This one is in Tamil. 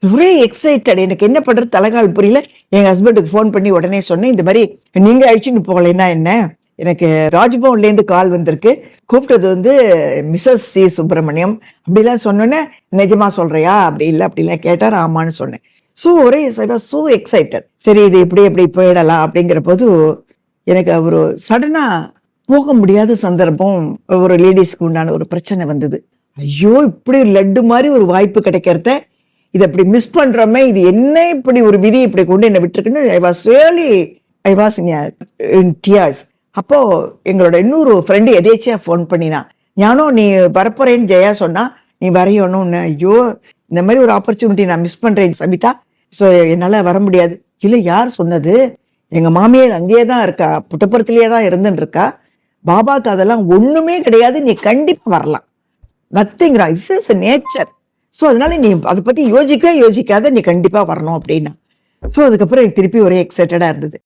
ஒரே எக்ஸைட்டட். எனக்கு என்ன பண்றது தலைகால் புரியல. எங்க ஹஸ்பண்டுக்கு ஃபோன் பண்ணி உடனே சொன்னேன், இந்த மாதிரி நீங்க அழைச்சிட்டு போகலைன்னா என்ன, எனக்கு ராஜ்பவன்ல இருந்து கால் வந்திருக்கு, கூப்பிட்டது வந்து மிஸ்ஸஸ் சி சுப்பிரமணியம் அப்படிலாம் சொன்னோன்னே, நிஜமா சொல்றியா அப்படி இல்லை அப்படிலாம் கேட்டார். ஆமான்னு சொன்னேன். ஸோ ஒரே ஸோ எக்ஸைட்டட். சரி இது இப்படி எப்படி போயிடலாம் அப்படிங்கிற போது எனக்கு ஒரு சடனா போக முடியாத சந்தர்ப்பம், ஒரு லேடிஸ்க்கு உண்டான ஒரு பிரச்சனை வந்தது. ஐயோ இப்படி லட்டு மாதிரி ஒரு வாய்ப்பு கிடைக்கிறத இதை இப்படி மிஸ் பண்றோமே, இது என்ன இப்படி ஒரு விதி இப்படி கொண்டு என்ன விட்டுருக்குன்னு ஐ வாஸ் இன் டியர்ஸ். அப்போ எங்களோட இன்னொரு ஃப்ரெண்டு எதேச்சியா ஃபோன் பண்ணினா, ஞானம் நீ வரப்போறேன்னு ஜெயா சொன்னா, நீ வரையணும்னு. ஐயோ இந்த மாதிரி ஒரு ஆப்பர்ச்சுனிட்டி நான் மிஸ் பண்றேன் சபிதா, ஸோ என்னால் வர முடியாது. இல்லை யார் சொன்னது, எங்க மாமியார் அங்கேயே தான் இருக்கா, புட்டப்புறத்திலேயே தான் இருந்துன்னு இருக்கா, பாபாக்கு அதெல்லாம் ஒண்ணுமே கிடையாது, நீ கண்டிப்பா வரலாம், nothing wrong, this is nature. So அதனால நீ அதை பத்தி யோசிக்காத, நீ கண்டிப்பா வரணும் அப்படின்னா. ஸோ அதுக்கப்புறம் எனக்கு திருப்பி ஒரே எக்ஸைட்டடா இருந்தது.